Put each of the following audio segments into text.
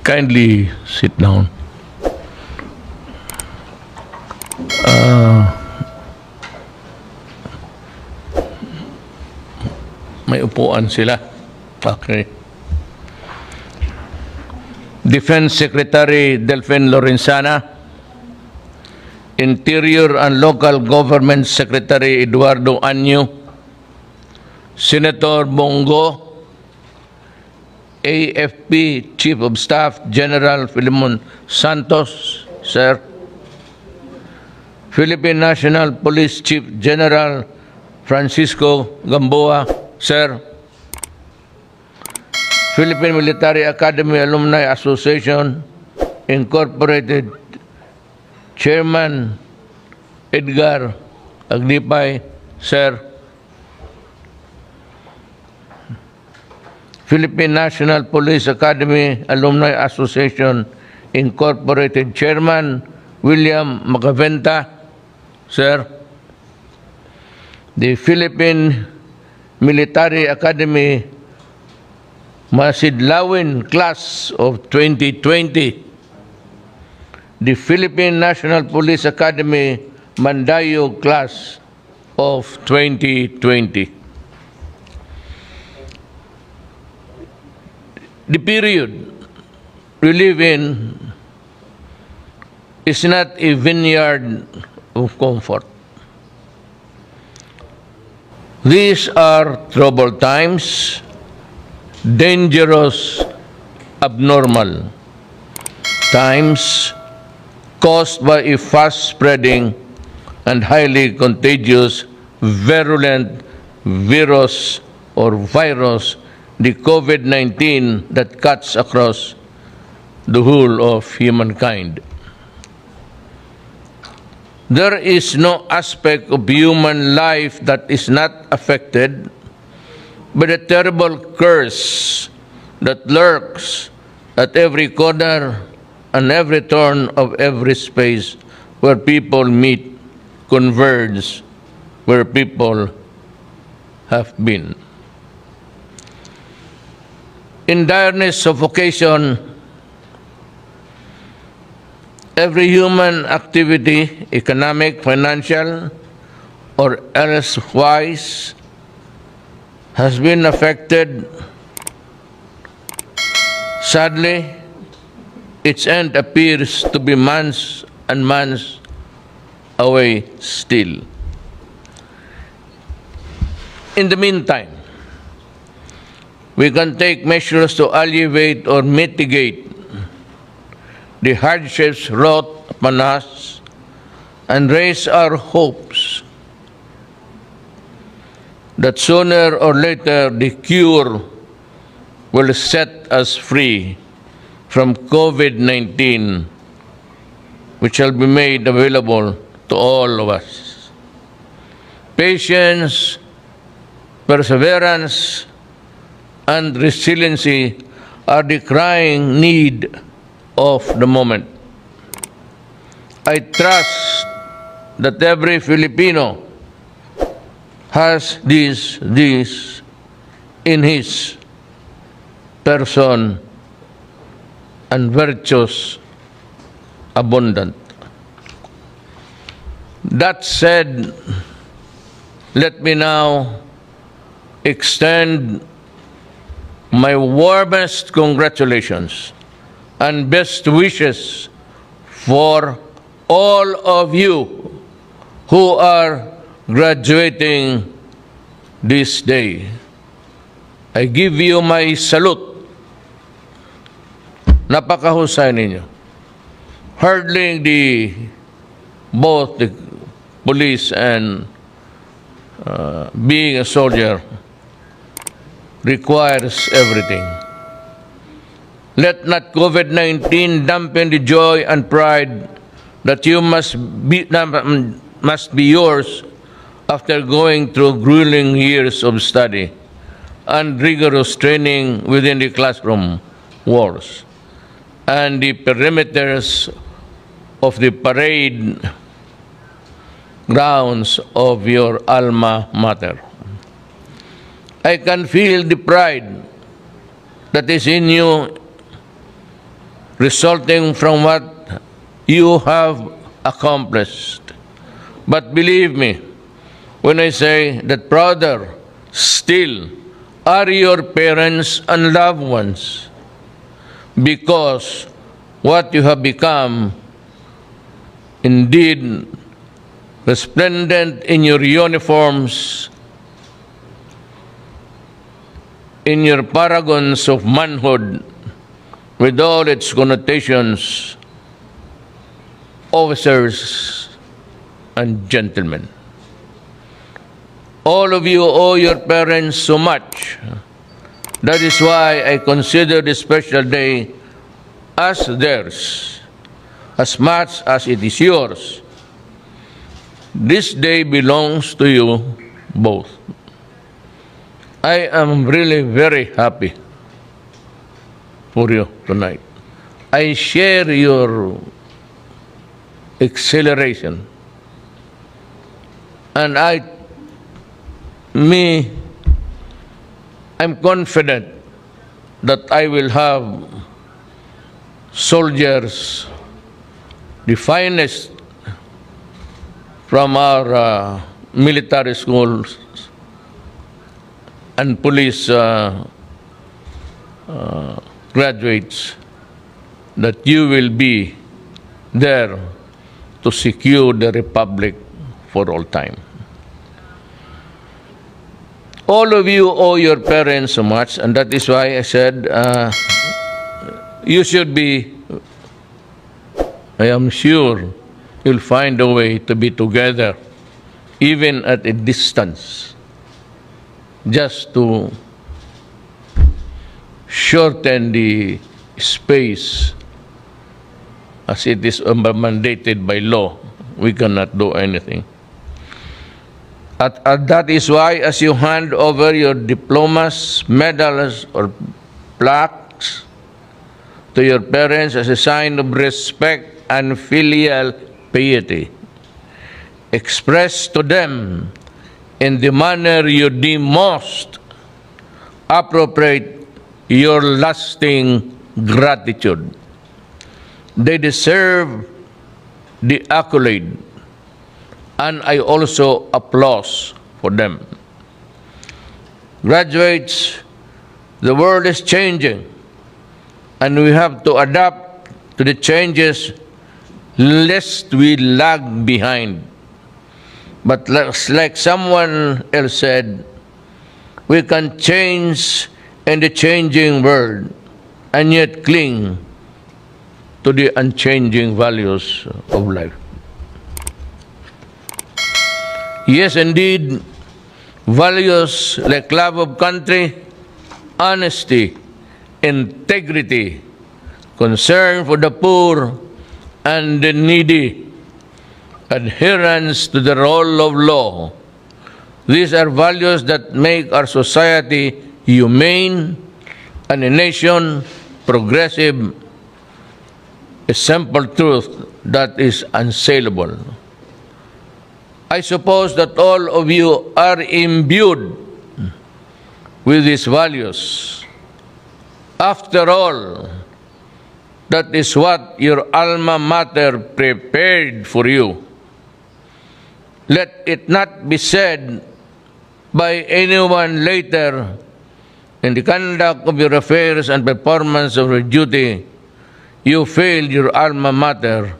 Kindly sit down. May upuan sila. Okay. Defense Secretary Delfin Lorenzana, Interior and Local Government Secretary Eduardo Anyo, Senator Bongo, AFP Chief of Staff General Filimon Santos, sir, Philippine National Police Chief General Francisco Gamboa, sir, Philippine Military Academy Alumni Association Incorporated Chairman Edgar Aglipay, sir, Philippine National Police Academy Alumni Association Incorporated Chairman William Macaventa, sir, the Philippine Military Academy Masidlawin Class of 2020, the Philippine National Police Academy Mandayo Class of 2020. The period we live in is not a vineyard of comfort. These are troubled times, dangerous, abnormal times caused by a fast-spreading and highly contagious virulent virus or virus, the COVID-19, that cuts across the whole of humankind. There is no aspect of human life that is not affected by the terrible curse that lurks at every corner and every turn of every space where people meet, converge, where people have been. In direness of occasion, every human activity, economic, financial, or elsewise, has been affected. Sadly, its end appears to be months and months away still. In the meantime, we can take measures to alleviate or mitigate the hardships wrought upon us and raise our hopes that sooner or later the cure will set us free from COVID-19, which shall be made available to all of us. Patience, perseverance, and resiliency are the crying need of the moment. I trust that every Filipino has this in his person and virtues abundant. That said, let me now extend my warmest congratulations and best wishes for all of you who are graduating this day. I give you my salute. Napakahusay ninyo. Hurdling both the police and being a soldier requires everything. Let not COVID-19 dampen the joy and pride that you must be yours after going through grueling years of study and rigorous training within the classroom walls and the perimeters of the parade grounds of your alma mater. I can feel the pride that is in you resulting from what you have accomplished. But believe me when I say that prouder still are your parents and loved ones, because what you have become, indeed resplendent in your uniforms, in your paragons of manhood, with all its connotations, officers and gentlemen. All of you owe your parents so much. That is why I consider this special day as theirs, as much as it is yours. This day belongs to you both. I am really very happy for you tonight. I share your exhilaration, and I'm confident that I will have soldiers, the finest from our military schools and police graduates, that you will be there to secure the Republic for all time. All of you owe your parents so much, and that is why I said you should be, I am sure you'll find a way to be together, even at a distance, just to shorten the space as it is mandated by law. We cannot do anything. And that is why, as you hand over your diplomas, medals, or plaques to your parents as a sign of respect and filial piety, express to them in the manner you deem most appropriate your lasting gratitude. They deserve the accolade, and I also applause for them. Graduates, the world is changing, and we have to adapt to the changes lest we lag behind. But like someone else said, we can change in the changing world and yet cling to the unchanging values of life. Yes, indeed, values like love of country, honesty, integrity, concern for the poor and the needy, adherence to the rule of law. These are values that make our society humane and a nation progressive, a simple truth that is unassailable. I suppose that all of you are imbued with these values. After all, that is what your alma mater prepared for you. Let it not be said by anyone later in the conduct of your affairs and performance of your duty, you failed your alma mater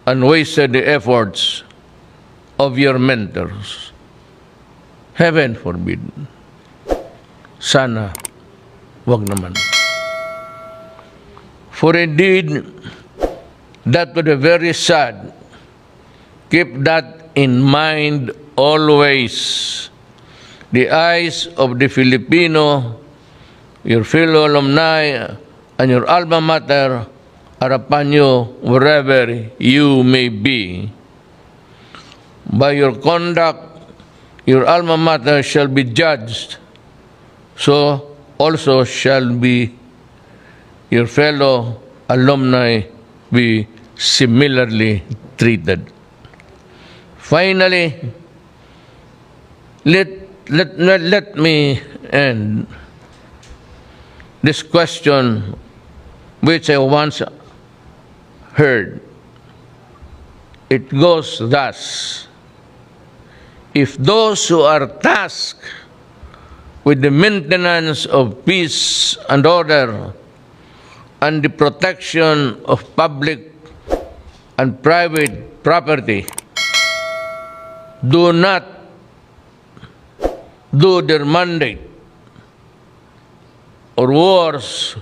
and wasted the efforts of your mentors. Heaven forbid. Sana, wag naman. For indeed, that would be very sad. Keep that in mind always. The eyes of the Filipino, your fellow alumni, and your alma mater are upon you wherever you may be. By your conduct, your alma mater shall be judged. So also shall be your fellow alumni be similarly treated. Finally, let me end this question which I once heard. It goes thus: if those who are tasked with the maintenance of peace and order and the protection of public and private property do not do their mandate, or worse,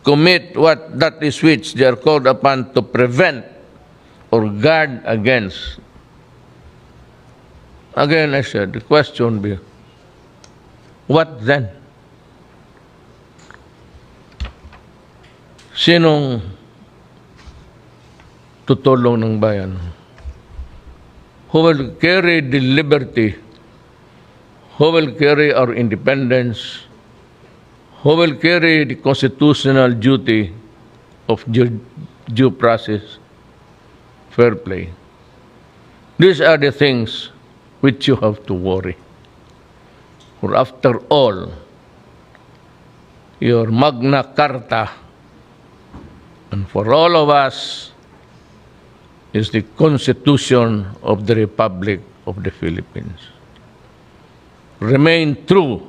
commit that is which they are called upon to prevent or guard against. Again, I said, the question be, what then? Sinong tutulong ng bayan? Who will carry the liberty? Who will carry our independence? Who will carry the constitutional duty of due process, fair play? These are the things which you have to worry. For after all, your Magna Carta, and for all of us, is the Constitution of the Republic of the Philippines. Remain true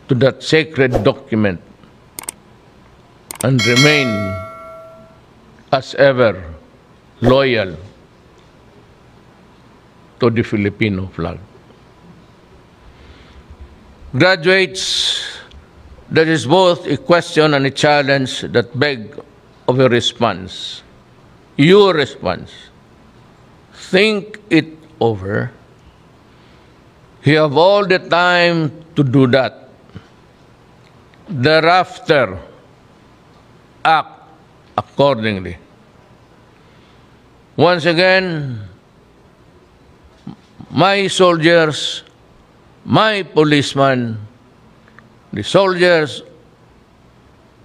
to that sacred document and remain, as ever, loyal to the Filipino flag. Graduates, there is both a question and a challenge that beg of a response. Your response. Think it over. You have all the time to do that. Thereafter, act accordingly. Once again, my soldiers, my policemen, the soldiers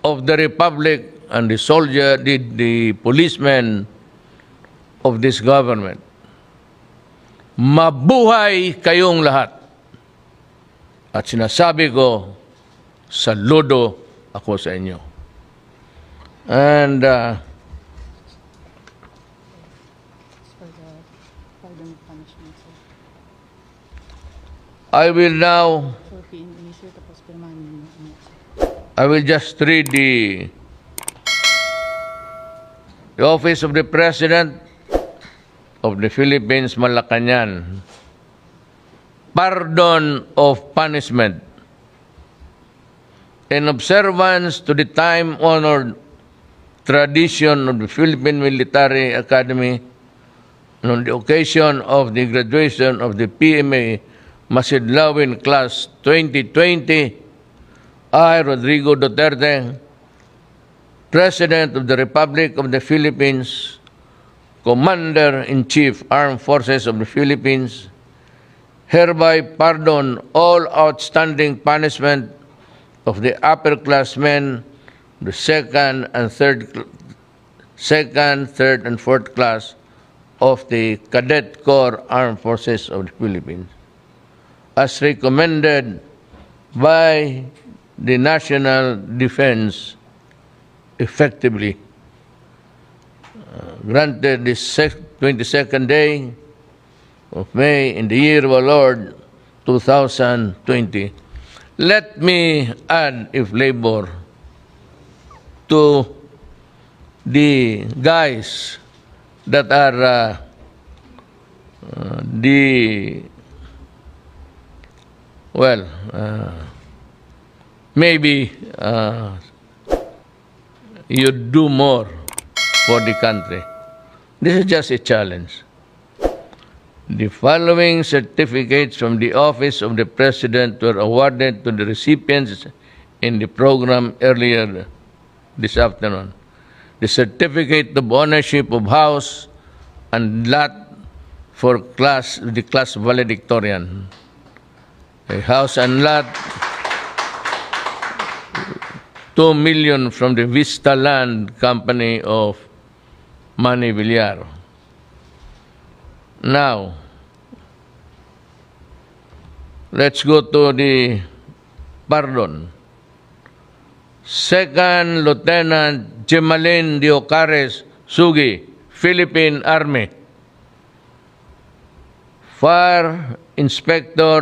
of the Republic and the policemen of this government, mabuhay kayong lahat. At sinasabi ko, saludo ako sa inyo. And I will now, I will just read the Office of the President of the Philippines, Malacanang. Pardon of punishment. In observance to the time-honored tradition of the Philippine Military Academy, and on the occasion of the graduation of the PMA Masidlawin Class 2020, I, Rodrigo DuTeRTe, President of the Republic of the Philippines, Commander-in-Chief, Armed Forces of the Philippines, hereby pardon all outstanding punishment of the upperclassmen, the second, third, and fourth class of the Cadet Corps Armed Forces of the Philippines, as recommended by the National Defense, effectively granted this 22nd day of May in the year of our Lord 2020. Let me add, if labor, to the guys that are maybe you do more for the country. This is just a challenge. The following certificates from the Office of the President were awarded to the recipients in the program earlier this afternoon. The Certificate of Ownership of House and Lot for the class valedictorian. A house and lot, 2 million from the Vista Land Company of Manny Villar. Now, let's go to the pardon. Second Lieutenant Jemalyn Diocares Sugi, Philippine Army. Fire Inspector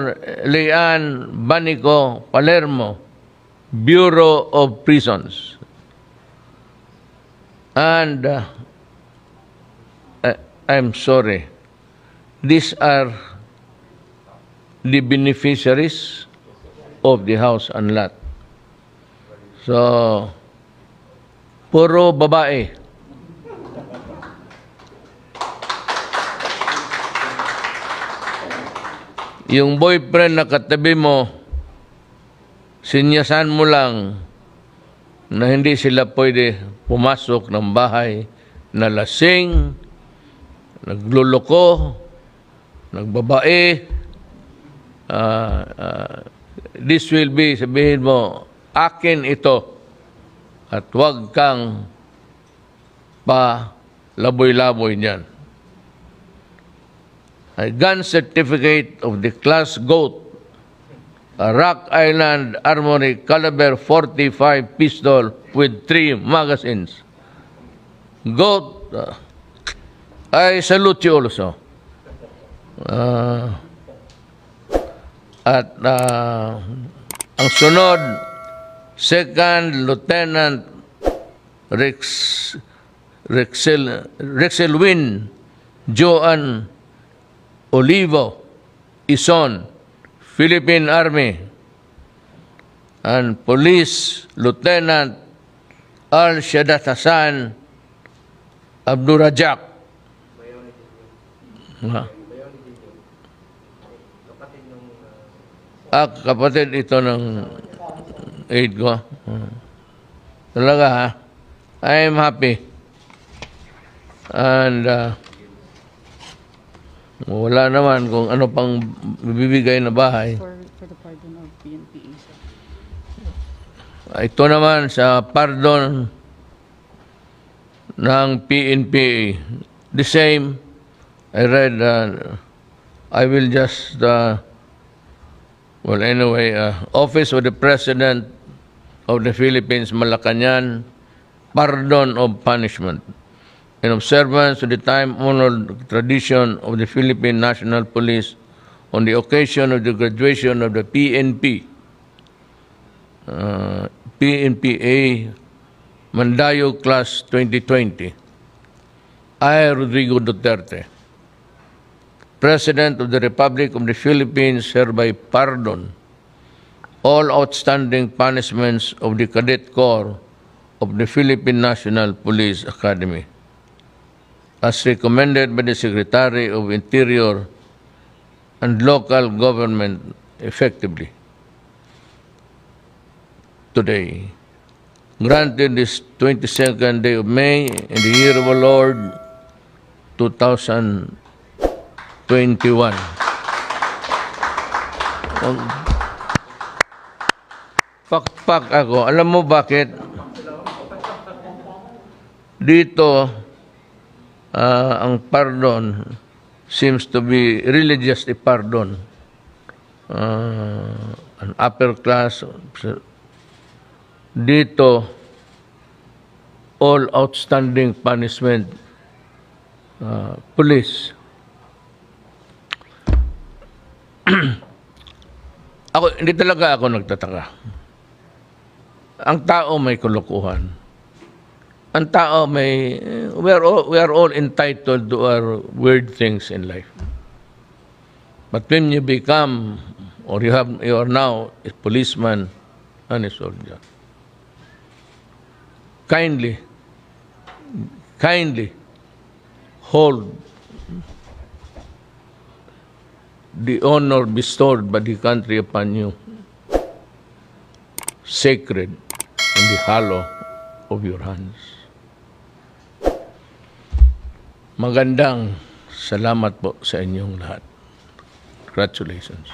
Leanne Banico Palermo, Bureau of Prisons. And I'm sorry, these are the beneficiaries of the house and lot. So, puro babae. Yung boyfriend na katabi mo, sinyasan mo lang na hindi sila pwede pumasok ng bahay na lasing, nagluloko, nagbabae. This will be, sabihin mo, akin ito at huwag kang pa laboy-laboy niyan. A gun certificate of the class GOAT, a Rock Island Armory caliber 45 pistol with 3 magazines. GOAT, I salute you also. Ang sunod, Second Lieutenant Rexelwin Joan Olivo Ison, Philippine Army. And Police Lieutenant Al-Shadat Hassan Abdurajak. Kapatid ito ng aid ko. Talaga ha. I am happy. And wala naman kung ano pang bibigay na bahay. For the pardon of PNPA, sir. Ito naman sa pardon ng PNPA. The same, I read, I will just, well anyway, Office of the President of the Philippines, Malacanang, pardon of punishment. In observance of the time-honored tradition of the Philippine National Police on the occasion of the graduation of the PNPA Mandayo Class 2020, I, Rodrigo DuTeRTe, President of the Republic of the Philippines, hereby pardon all outstanding punishments of the Cadet Corps of the Philippine National Police Academy, as recommended by the Secretary of Interior and local government effectively. Today, granted this 22nd day of May in the year of our Lord 2021. Pakpak ako. Alam mo bakit? Dito, ang pardon seems to be really just a pardon. An upper class. Dito, all outstanding punishment, police. Hindi talaga ako nagtataka. Ang tao may kalokohan. Ang tao may, we are all entitled to our weird things in life. But when you become, or you are now a policeman and a soldier, kindly hold the honor bestowed by the country upon you sacred in the hollow of your hands. Magandang salamat po sa inyong lahat. Congratulations.